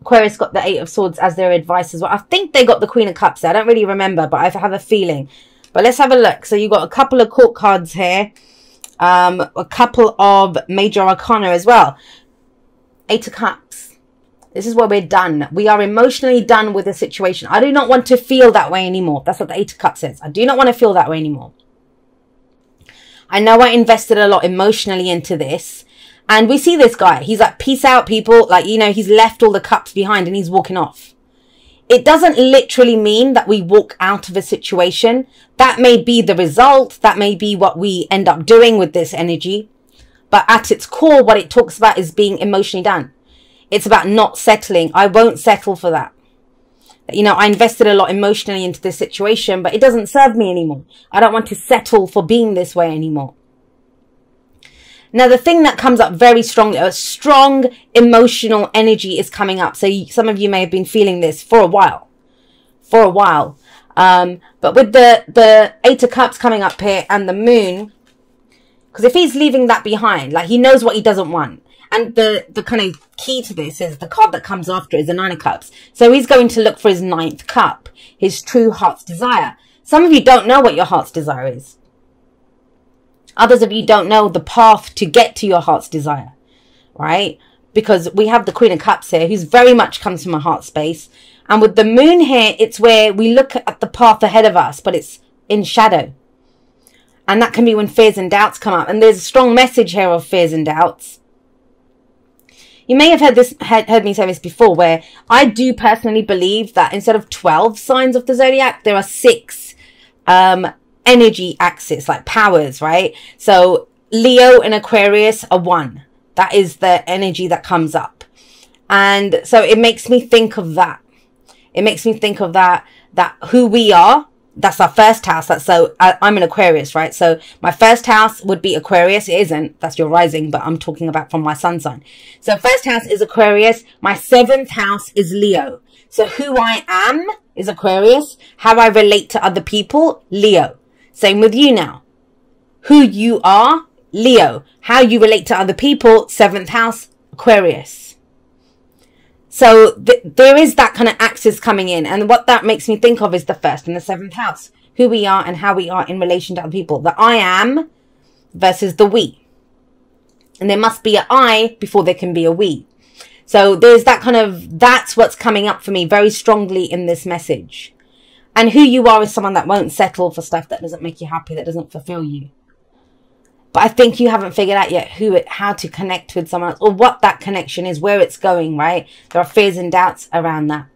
Aquarius got the Eight of Swords as their advice as well. I think they got the Queen of Cups there. I don't really remember, but I have a feeling. But let's have a look. So you've got a couple of court cards here. A couple of major arcana as well. Eight of Cups. This is where we're done. We are emotionally done with the situation. I do not want to feel that way anymore. That's what the Eight of Cups says. I do not want to feel that way anymore. I know I invested a lot emotionally into this. And we see this guy. He's like, peace out, people. Like, you know, he's left all the cups behind and he's walking off. It doesn't literally mean that we walk out of a situation. That may be the result. That may be what we end up doing with this energy. But at its core, what it talks about is being emotionally done. It's about not settling. I won't settle for that. You know, I invested a lot emotionally into this situation, but it doesn't serve me anymore. I don't want to settle for being this way anymore. Now, the thing that comes up very strongly, a strong emotional energy is coming up. So some of you may have been feeling this for a while. But with the Eight of Cups coming up here and the Moon, because if he's leaving that behind, like he knows what he doesn't want. And the kind of key to this is the card that comes after is the Nine of Cups. So he's going to look for his ninth cup, his true heart's desire. Some of you don't know what your heart's desire is. Others of you don't know the path to get to your heart's desire, right? Because we have the Queen of Cups here, who's very much comes from a heart space. And with the Moon here, it's where we look at the path ahead of us, but it's in shadow. And that can be when fears and doubts come up. And there's a strong message here of fears and doubts. You may have heard me say this before, where I do personally believe that instead of 12 signs of the zodiac, there are 6 energy axis, like powers, right? So Leo and Aquarius are 1. That is the energy that comes up. And so it makes me think of that. It makes me think of that who we are. That's our first house. I'm an Aquarius, right? So my first house would be Aquarius. It isn't. That's your rising, but I'm talking about from my sun sign. So first house is Aquarius. My 7th house is Leo. So who I am is Aquarius. How I relate to other people, Leo. Same with you now. Who you are, Leo. How you relate to other people, 7th house, Aquarius. So there is that kind of axis coming in. And what that makes me think of is the 1st and the 7th house. Who we are and how we are in relation to other people. The I am versus the we. And there must be an I before there can be a we. So there's that kind of, that's what's coming up for me very strongly in this message. And who you are is someone that won't settle for stuff that doesn't make you happy, that doesn't fulfill you. But I think you haven't figured out yet how to connect with someone else or what that connection is, where it's going, right? There are fears and doubts around that.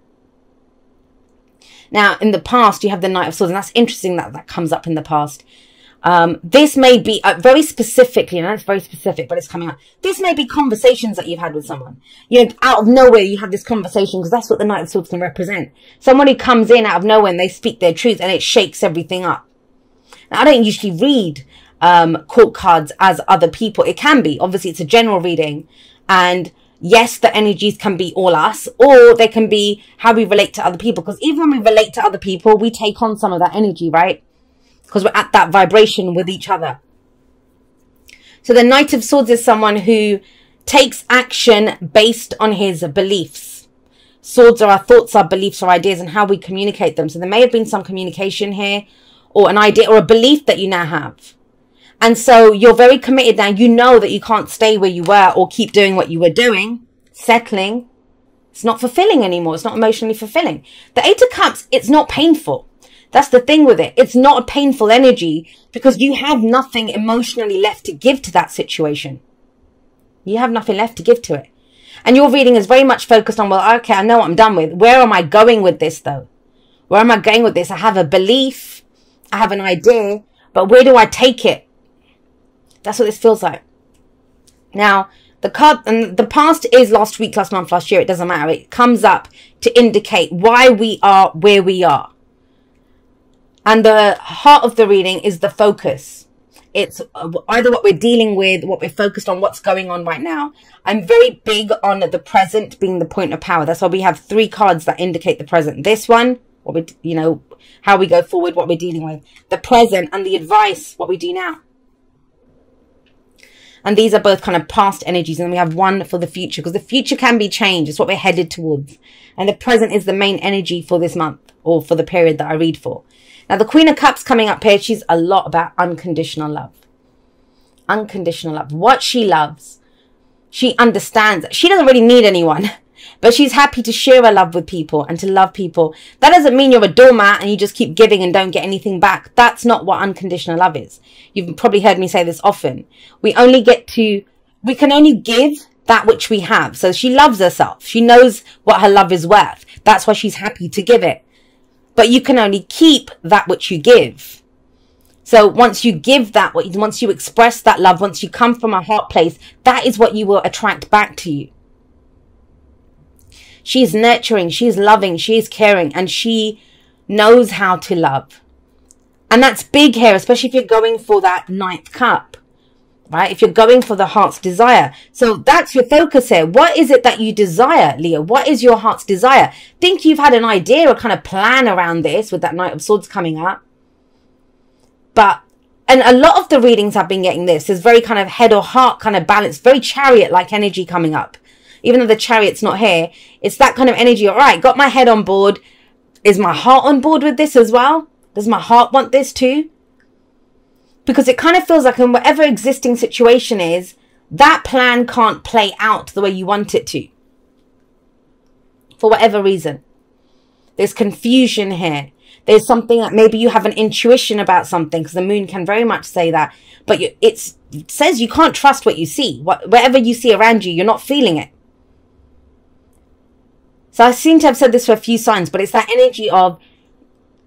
Now, in the past, you have the Knight of Swords, and that's interesting that that comes up in the past. This may be very specifically, and that's very specific, but it's coming up. This may be conversations that you've had with someone. You know, out of nowhere, you have this conversation, because that's what the Knight of Swords can represent. Someone who comes in out of nowhere and they speak their truth, and it shakes everything up. Now, I don't usually read court cards as other people. It can be. Obviously, it's a general reading. And yes, the energies can be all us, or they can be how we relate to other people. Because even when we relate to other people, we take on some of that energy, right? Because we're at that vibration with each other. So the Knight of Swords is someone who takes action based on his beliefs. Swords are our thoughts, our beliefs, our ideas, and how we communicate them. So there may have been some communication here, or an idea, or a belief that you now have. And so you're very committed now. You know that you can't stay where you were or keep doing what you were doing, settling. It's not fulfilling anymore. It's not emotionally fulfilling. The Eight of Cups, it's not painful. That's the thing with it. It's not a painful energy because you have nothing emotionally left to give to that situation. You have nothing left to give to it. And your reading is very much focused on, well, okay, I know what I'm done with. Where am I going with this, though? Where am I going with this? I have a belief. I have an idea. But where do I take it? That's what this feels like. Now, the card, and the past is last week, last month, last year. It doesn't matter. It comes up to indicate why we are where we are. And the heart of the reading is the focus. It's either what we're dealing with, what we're focused on, what's going on right now. I'm very big on the present being the point of power. That's why we have 3 cards that indicate the present. This one, what we, you know, how we go forward, what we're dealing with. The present and the advice, what we do now. And these are both kind of past energies. And then we have one for the future, because the future can be changed. It's what we're headed towards. And the present is the main energy for this month, or for the period that I read for. Now, the Queen of Cups coming up here, she's a lot about unconditional love. Unconditional love. What she loves. She understands. She doesn't really need anyone. But she's happy to share her love with people and to love people. That doesn't mean you're a doormat and you just keep giving and don't get anything back. That's not what unconditional love is. You've probably heard me say this often. We can only give that which we have. So she loves herself. She knows what her love is worth. That's why she's happy to give it. But you can only keep that which you give. So once you give that, once you express that love, once you come from a heart place, that is what you will attract back to you. She's nurturing, she's loving, she's caring, and she knows how to love. And that's big here, especially if you're going for that 9th cup, right? If you're going for the heart's desire. So that's your focus here. What is it that you desire, Leo? What is your heart's desire? Think you've had an idea or kind of plan around this with that Knight of Swords coming up. And a lot of the readings I've been getting this is very kind of head or heart kind of balance, very chariot-like energy coming up. Even though the chariot's not here, it's that kind of energy. All right, got my head on board. Is my heart on board with this as well? Does my heart want this too? Because it kind of feels like in whatever existing situation is, that plan can't play out the way you want it to. For whatever reason. There's confusion here. There's something that maybe you have an intuition about something, because the moon can very much say that. But it says you can't trust what you see. Whatever you see around you, you're not feeling it. So I seem to have said this for a few signs, but it's that energy of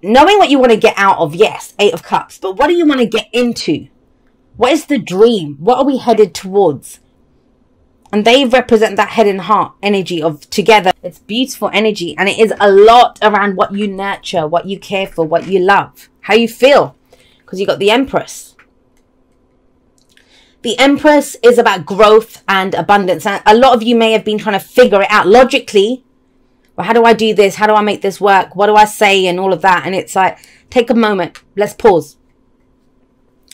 knowing what you want to get out of, yes, 8 of Cups. But what do you want to get into? What is the dream? What are we headed towards? And they represent that head and heart energy of together. It's beautiful energy. And it is a lot around what you nurture, what you care for, what you love, how you feel. Because you got the Empress. The Empress is about growth and abundance. And a lot of you may have been trying to figure it out logically. Well, how do I do this? How do I make this work? What do I say? And all of that. And it's like, take a moment. Let's pause.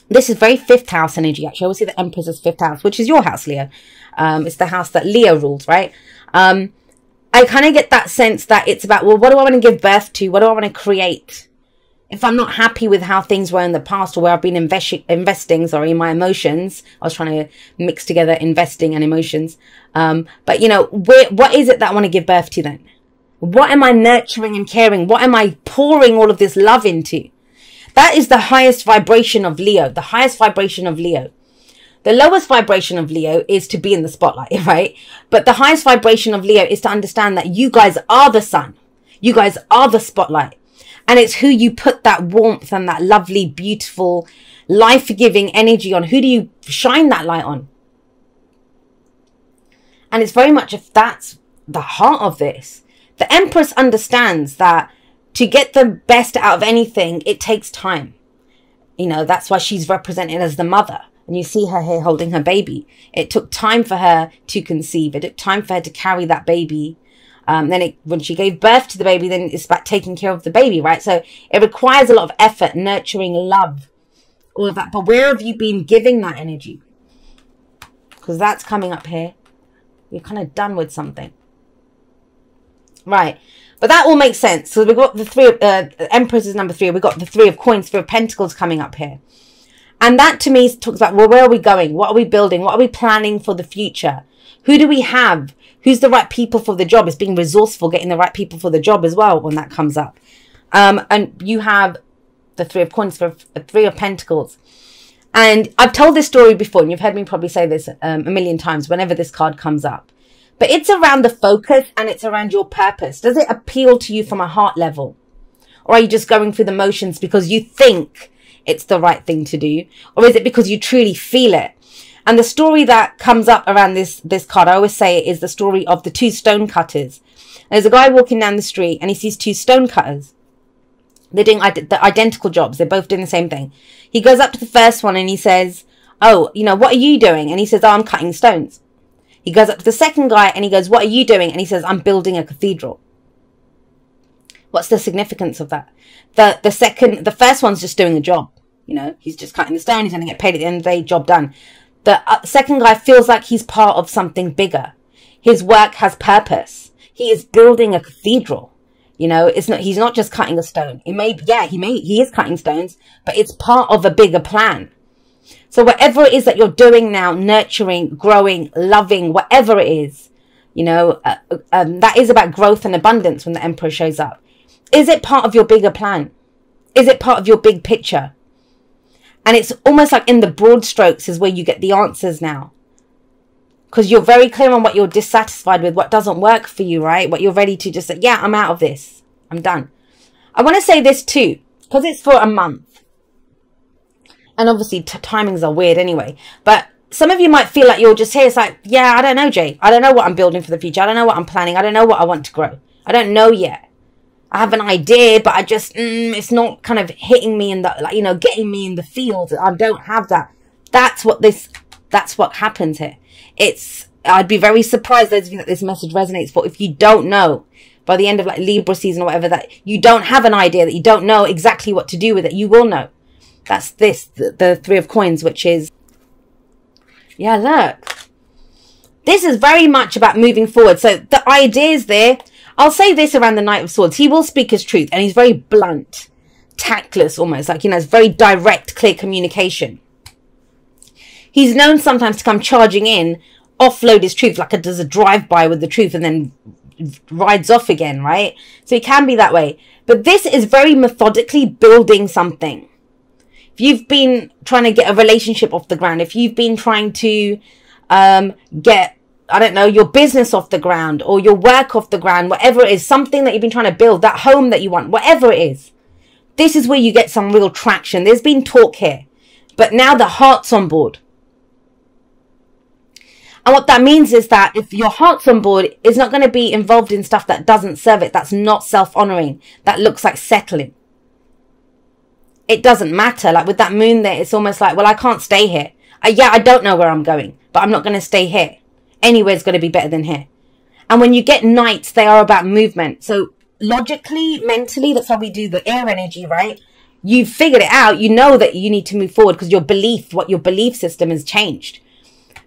This is very 5th house energy, actually. I always see the Empress as 5th house, which is your house, Leo. It's the house that Leo rules, right? I kind of get that sense that it's about, well, what do I want to give birth to? What do I want to create? If I'm not happy with how things were in the past, or where I've been investing, sorry, my emotions. I was trying to mix together investing and emotions. But, you know, what is it that I want to give birth to then? What am I nurturing and caring? What am I pouring all of this love into? That is the highest vibration of Leo. The highest vibration of Leo. The lowest vibration of Leo is to be in the spotlight, right? But the highest vibration of Leo is to understand that you guys are the sun. You guys are the spotlight. And it's who you put that warmth and that lovely, beautiful, life-giving energy on. Who do you shine that light on? And it's very much, if that's the heart of this. The Empress understands that to get the best out of anything, it takes time. You know, that's why she's represented as the mother. And you see her here holding her baby. It took time for her to conceive. It took time for her to carry that baby. When she gave birth to the baby, then it's about taking care of the baby, right? So it requires a lot of effort, nurturing, love, all of that. But where have you been giving that energy? Because that's coming up here. You're kind of done with something. Right. But that all makes sense. So we've got the 3 of Empress is number 3. We've got the 3 of Coins, 3 of Pentacles coming up here. And that to me talks about, well, where are we going? What are we building? What are we planning for the future? Who do we have? Who's the right people for the job? It's being resourceful, getting the right people for the job as well when that comes up. And you have the 3 of Coins, 3 of Pentacles. And I've told this story before, and you've heard me probably say this a million times whenever this card comes up. But it's around the focus and it's around your purpose. Does it appeal to you from a heart level? Or are you just going through the motions because you think it's the right thing to do? Or is it because you truly feel it? And the story that comes up around this card, I always say, is the story of the 2 stone cutters. There's a guy walking down the street and he sees 2 stone cutters. They're doing the identical jobs. They're both doing the same thing. He goes up to the first one and he says, oh, you know, what are you doing? And he says, oh, I'm cutting stones. He goes up to the second guy and he goes, what are you doing? And he says, I'm building a cathedral. What's the significance of that? The first one's just doing a job. You know, he's just cutting the stone. He's going to get paid at the end of the day, job done. The second guy feels like he's part of something bigger. His work has purpose. He is building a cathedral. You know, he's not just cutting a stone. He is cutting stones, but it's part of a bigger plan. So whatever it is that you're doing now, nurturing, growing, loving, whatever it is, you know, that is about growth and abundance when the Emperor shows up. Is it part of your bigger plan? Is it part of your big picture? And it's almost like in the broad strokes is where you get the answers now. Because you're very clear on what you're dissatisfied with, what doesn't work for you, right? What you're ready to just say, yeah, I'm out of this. I'm done. I want to say this too, because it's for a month. And obviously timings are weird anyway. But some of you might feel like you're just here. It's like, yeah, I don't know, Jay. I don't know what I'm building for the future. I don't know what I'm planning. I don't know what I want to grow. I don't know yet. I have an idea, but I just, it's not kind of hitting me in the, like, you know, getting me in the field. I don't have that. That's what happens here. I'd be very surprised, those of you that this message resonates for, if you don't know by the end of like Libra season or whatever, that you don't have an idea, that you don't know exactly what to do with it. You will know. That's the Three of Coins, which is, yeah, look. This is very much about moving forward. So the ideas there, I'll say this around the Knight of Swords. He will speak his truth, and he's very blunt, tactless almost. Like, you know, it's very direct, clear communication. He's known sometimes to come charging in, offload his truth, like does a drive-by with the truth and then rides off again, right? So he can be that way. But this is very methodically building something. If you've been trying to get a relationship off the ground, if you've been trying to get, I don't know, your business off the ground or your work off the ground, whatever it is, something that you've been trying to build, that home that you want, whatever it is, this is where you get some real traction. There's been talk here, but now the heart's on board. And what that means is that if your heart's on board, it's not going to be involved in stuff that doesn't serve it, that's not self-honoring, that looks like settling. It doesn't matter. Like with that moon there, it's almost like, well, I can't stay here. Yeah, I don't know where I'm going, but I'm not going to stay here. Anywhere's going to be better than here. And when you get knights, they are about movement. So logically, mentally, that's how we do the air energy, right? You've figured it out. You know that you need to move forward because your belief system has changed.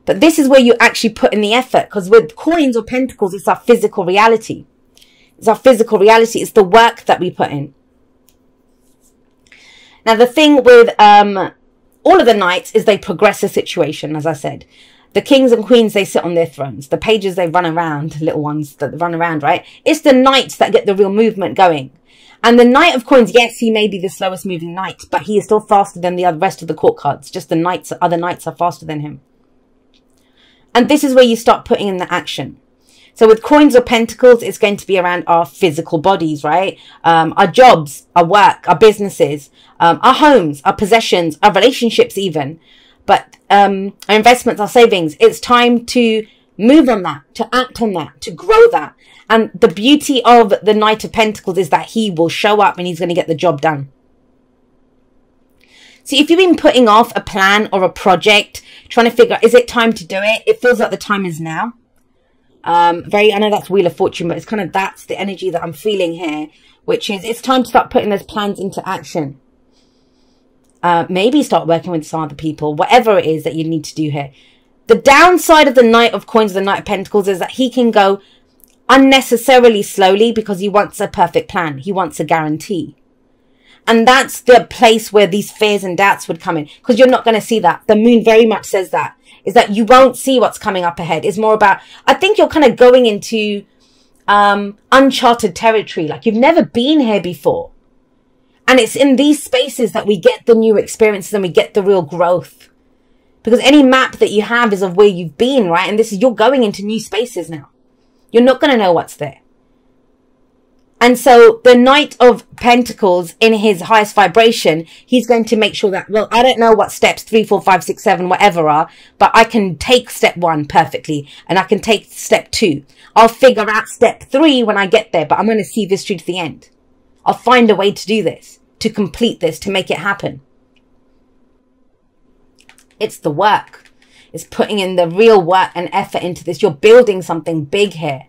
But this is where you actually put in the effort, because with coins or pentacles, it's our physical reality. It's our physical reality. It's the work that we put in. Now, the thing with all of the knights is they progress a situation, as I said. The kings and queens, they sit on their thrones. The pages, they run around, little ones that run around, right? It's the knights that get the real movement going. And the Knight of Coins, yes, he may be the slowest moving knight, but he is still faster than the rest of the court cards. Just the other knights are faster than him. And this is where you start putting in the action. So with coins or pentacles, it's going to be around our physical bodies, right? Our jobs, our work, our businesses, our homes, our possessions, our relationships even. But our investments, our savings. It's time to move on that, to act on that, to grow that. And the beauty of the Knight of Pentacles is that he will show up and he's going to get the job done. So if you've been putting off a plan or a project, trying to figure out, is it time to do it? It feels like the time is now. I know that's Wheel of Fortune, but it's kind of, that's the energy that I'm feeling here, which is it's time to start putting those plans into action. Maybe start working with some other people, whatever it is that you need to do here. The downside of the Knight of Coins, the Knight of Pentacles, is that he can go unnecessarily slowly because he wants a perfect plan. He wants a guarantee. And that's the place where these fears and doubts would come in, because you're not going to see that. The moon very much says that, is that you won't see what's coming up ahead. It's more about, I think you're kind of going into uncharted territory, like you've never been here before. And it's in these spaces that we get the new experiences and we get the real growth. Because any map that you have is of where you've been, right? And this is, you're going into new spaces now. You're not going to know what's there. And so the Knight of Pentacles, in his highest vibration, he's going to make sure that, well, I don't know what steps 3, 4, 5, 6, 7, whatever are, but I can take step 1 perfectly and I can take step 2. I'll figure out step 3 when I get there, but I'm going to see this through to the end. I'll find a way to do this, to complete this, to make it happen. It's the work. It's putting in the real work and effort into this. You're building something big here.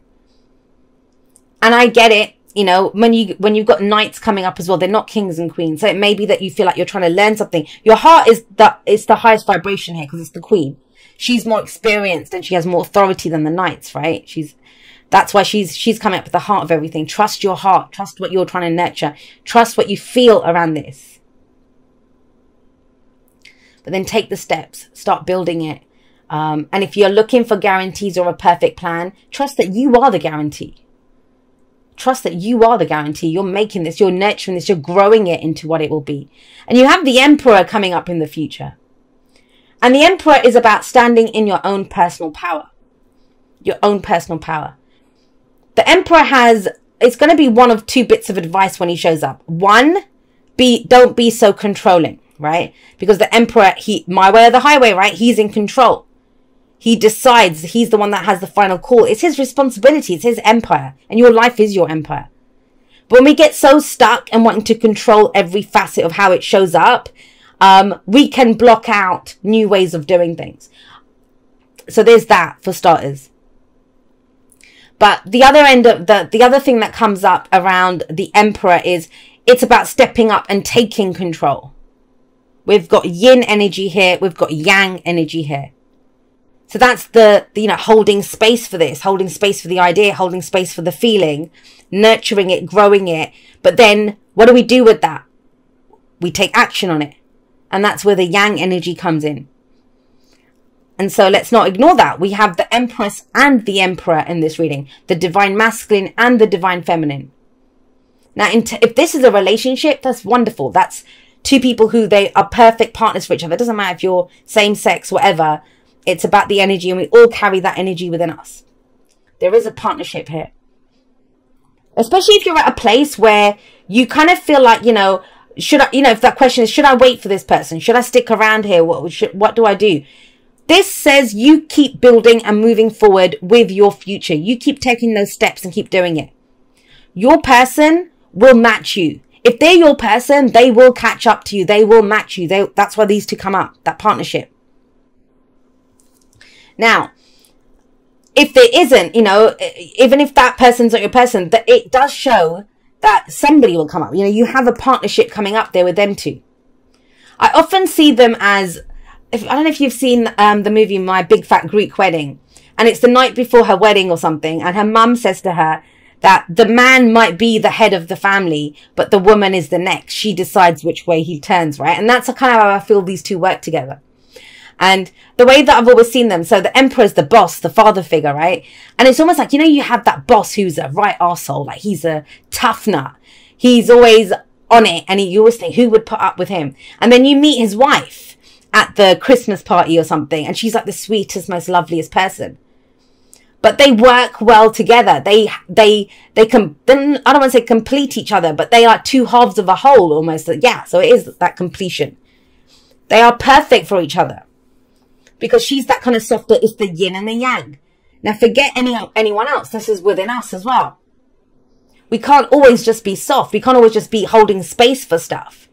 And I get it. You know, when you've got knights coming up as well, they're not kings and queens. So it may be that you feel like you're trying to learn something. Your heart is the highest vibration here because it's the queen. she's more experienced and she has more authority than the knights, right? That's why she's coming up with the heart of everything. Trust your heart. Trust what you're trying to nurture. Trust what you feel around this. But then take the steps. Start building it. And if you're looking for guarantees or a perfect plan, trust that you are the guarantee. Trust that you are the guarantee. You're making this. You're nurturing this. You're growing it into what it will be. And you have the Emperor coming up in the future. And the Emperor is about standing in your own personal power. Your own personal power. The Emperor it's going to be one of two bits of advice when he shows up. One, don't be so controlling, right? Because the Emperor, my way or the highway, right? He's in control. He decides. He's the one that has the final call. It's his responsibility. It's his empire. And your life is your empire. But when we get so stuck and wanting to control every facet of how it shows up, we can block out new ways of doing things. So there's that for starters. But the other end of the other thing that comes up around the Emperor is it's about stepping up and taking control. We've got yin energy here. We've got yang energy here. So that's the holding space for this, holding space for the idea, holding space for the feeling, nurturing it, growing it. But then what do we do with that? We take action on it. And that's where the yang energy comes in. And so let's not ignore that. We have the Empress and the Emperor in this reading. The divine masculine and the divine feminine. Now, if this is a relationship, that's wonderful. That's two people who they are perfect partners for each other. It doesn't matter if you're same sex, whatever. It's about the energy, and we all carry that energy within us. There is a partnership here. Especially if you're at a place where you kind of feel like, should I, if that question is, should I wait for this person? Should I stick around here? What do I do? This says you keep building and moving forward with your future. You keep taking those steps and keep doing it. Your person will match you. If they're your person, they will catch up to you. They will match you. That's why these two come up, that partnership. Now, if there isn't, even if that person's not your person, that it does show that somebody will come up. You have a partnership coming up there with them two. I often see them as, I don't know if you've seen the movie My Big Fat Greek Wedding, and it's the night before her wedding or something, and her mum says to her that the man might be the head of the family, but the woman is the next. She decides which way he turns, right? And that's kind of how I feel these two work together. And the way that I've always seen them, so the Emperor's the boss, the father figure, right? And it's almost like, you have that boss who's a right arsehole, like he's a tough nut. He's always on it, and you always think, who would put up with him? And then you meet his wife at the Christmas party or something, and she's like the sweetest, most loveliest person. But they work well together. They I don't want to say complete each other, but they are two halves of a whole almost. Yeah, so it is that completion. They are perfect for each other. Because she's that kind of softer, it's the yin and the yang. Now forget anyone else. This is within us as well. We can't always just be soft. We can't always just be holding space for stuff.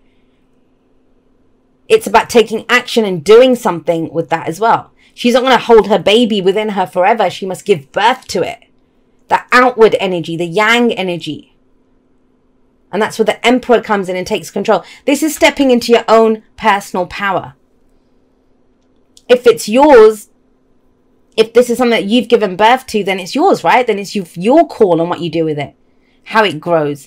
It's about taking action and doing something with that as well. She's not going to hold her baby within her forever. She must give birth to it. That outward energy, the yang energy. And that's where the Emperor comes in and takes control. This is stepping into your own personal power. If it's yours, if this is something that you've given birth to, then it's yours, right? Then it's your call on what you do with it, how it grows.